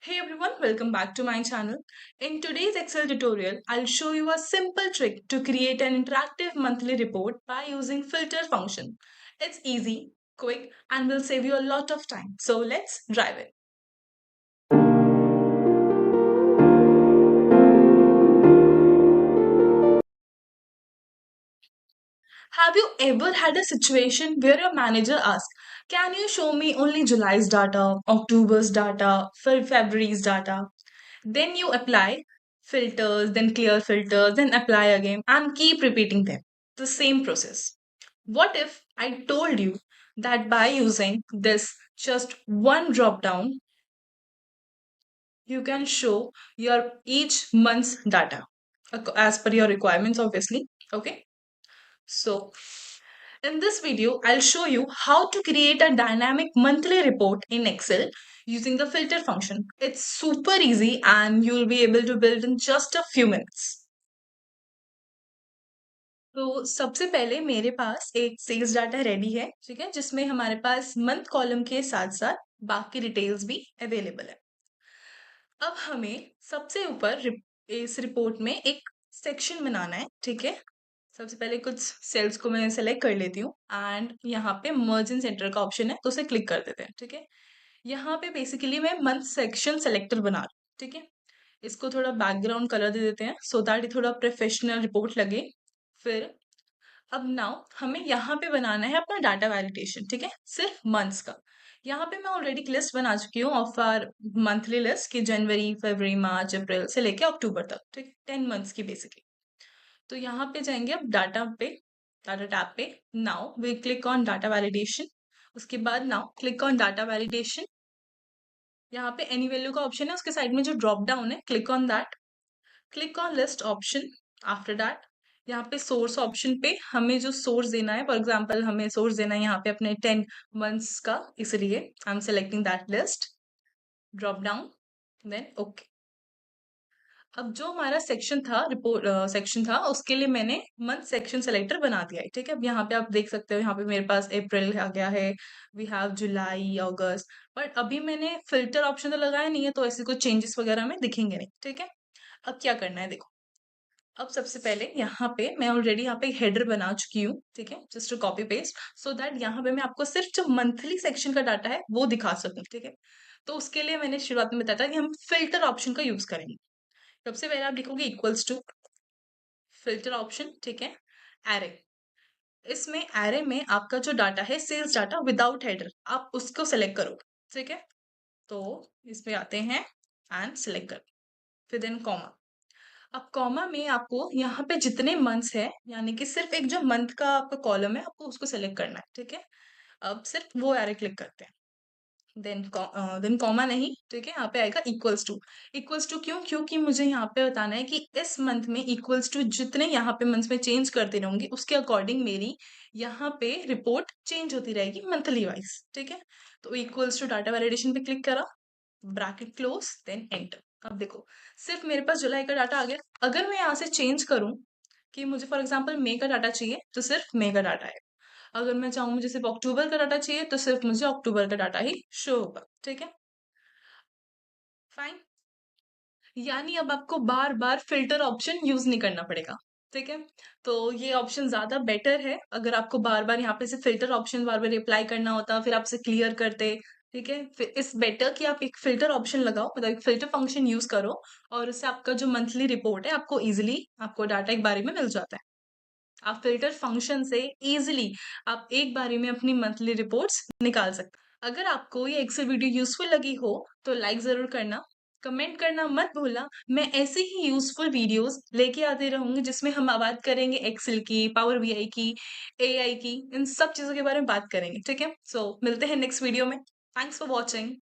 Hey everyone, welcome back to my channel. In today's Excel tutorial, I'll show you a simple trick to create an interactive monthly report by using filter function. It's easy, quick, and will save you a lot of time. So let's drive it. Have you ever had a situation where your manager asks, can you show me only July's data, October's data, February's data? Then you apply filters, then clear filters, then apply again, and keep repeating them. The same process. What if I told you that by using this just one drop down, you can show your each month's data as per your requirements, obviously. Okay. So in this video, I'll show you how to create a dynamic monthly report in Excel using the filter function. It's super easy and you'll be able to build in just a few minutes. तो सबसे पहले मेरे पास एक sales data ready है, ठीक है, जिसमें हमारे पास मंथ कॉलम के साथ साथ बाकी डिटेल्स भी अवेलेबल है। अब हमें सबसे ऊपर इस रिपोर्ट में एक सेक्शन बनाना है, ठीक है। सबसे पहले कुछ सेल्स को मैं सेलेक्ट कर लेती हूँ एंड यहाँ पे मर्ज इन सेंटर का ऑप्शन है तो उसे क्लिक कर देते हैं, ठीक है। यहाँ पे बेसिकली मैं मंथ सेक्शन सेलेक्टर बना रही हूँ, ठीक है। इसको थोड़ा बैकग्राउंड कलर दे देते हैं सो दैट ये थोड़ा प्रोफेशनल रिपोर्ट लगे। फिर अब नाउ हमें यहाँ पे बनाना है अपना डाटा वैलिडेशन, ठीक है, सिर्फ मंथ्स का। यहाँ पे मैं ऑलरेडी एक लिस्ट बना चुकी हूँ ऑफ आर मंथली लिस्ट की जनवरी फरवरी मार्च अप्रैल से लेके अक्टूबर तक, ठीक, 10 मंथ्स की बेसिकली। तो यहाँ पे जाएंगे अब डाटा टैब पे। Now we click on data validation. उसके बाद now click on data validation. यहाँ पे एनी वैल्यू का ऑप्शन है, उसके साइड में जो ड्रॉप डाउन है, click on that. Click on list option. After that यहाँ पे सोर्स ऑप्शन पे हमें जो सोर्स देना है, फॉर एग्जांपल हमें सोर्स देना है यहाँ पे अपने 10 मंथ्स का, इसलिए I am selecting that list. Drop down, then okay. अब जो हमारा सेक्शन था, रिपोर्ट सेक्शन था, उसके लिए मैंने मंथ सेक्शन सेलेक्टर बना दिया है, ठीक है। अब यहाँ पे आप देख सकते हो, यहाँ पे मेरे पास अप्रैल आ गया है, वी हैव जुलाई अगस्त। बट अभी मैंने फिल्टर ऑप्शन तो लगाया नहीं है तो ऐसे कोई चेंजेस वगैरह में दिखेंगे नहीं, ठीक है। अब क्या करना है देखो। अब सबसे पहले यहाँ पे मैं ऑलरेडी यहाँ पे हेडर बना चुकी हूँ, ठीक है, just copy paste so that यहाँ पे मैं आपको सिर्फ जो मंथली सेक्शन का डाटा है वो दिखा सकूँ, ठीक है। तो उसके लिए मैंने शुरुआत में बताया था कि हम फिल्टर ऑप्शन का यूज करेंगे। सबसे पहले आप लिखोगे इक्वल्स टू फिल्टर ऑप्शन, ठीक है, एरे। इसमें एरे में आपका जो डाटा है सेल्स डाटा विदाउट हेडर, आप उसको सेलेक्ट करो, ठीक है। तो इसमें आते हैं एंड सेलेक्ट कर, फिर देन कॉमा। अब कॉमा में आपको यहाँ पे जितने मंथ्स है, यानी कि सिर्फ एक जो मंथ का आपका कॉलम है, आपको उसको सेलेक्ट करना है, ठीक है। अब सिर्फ वो एरे क्लिक करते हैं। देन कॉमा नहीं, ठीक है, यहाँ पे आएगा इक्वल्स टू। इक्वल्स टू क्यों? क्योंकि मुझे यहाँ पे बताना है कि इस मंथ में इक्वल्स टू जितने यहाँ पे मंथ्स में चेंज करती रहूंगी उसके अकॉर्डिंग मेरी यहाँ पे रिपोर्ट चेंज होती रहेगी मंथली वाइज, ठीक है। तो इक्वल्स टू डाटा वैलिडेशन पे क्लिक करा, ब्रैकेट क्लोज, देन एंटर। अब देखो सिर्फ मेरे पास जुलाई का डाटा आ गया। अगर मैं यहाँ से चेंज करूं कि मुझे फॉर एग्जांपल मई का डाटा चाहिए तो सिर्फ मई का डाटा है। अगर मैं चाहूँ मुझे सिर्फ अक्टूबर का डाटा चाहिए तो सिर्फ मुझे अक्टूबर का डाटा ही शो होगा, ठीक है। फाइन। यानी अब आपको बार बार फिल्टर ऑप्शन यूज नहीं करना पड़ेगा, ठीक है। तो ये ऑप्शन ज्यादा बेटर है। अगर आपको बार बार यहाँ पे से फिल्टर ऑप्शन बार बार अप्लाई करना होता फिर आपसे क्लियर करते, ठीक है, फिर इस बेटर कि आप एक फिल्टर ऑप्शन लगाओ, मतलब एक फिल्टर फंक्शन यूज करो और उससे आपका जो मंथली रिपोर्ट है आपको इजिली आपको डाटा एक बारी में मिल जाता है। आप फिल्टर फंक्शन से इजीली आप एक बारी में अपनी मंथली रिपोर्ट्स निकाल सकते हैं। अगर आपको ये एक्सेल वीडियो यूजफुल लगी हो तो लाइक जरूर करना, कमेंट करना मत भूलना। मैं ऐसे ही यूजफुल वीडियोस लेके आते रहूंगी जिसमें हम बात करेंगे एक्सेल की, पावर बीआई की, एआई की, इन सब चीजों के बारे में बात करेंगे, ठीक है। सो मिलते हैं नेक्स्ट वीडियो में। Thanks for watching.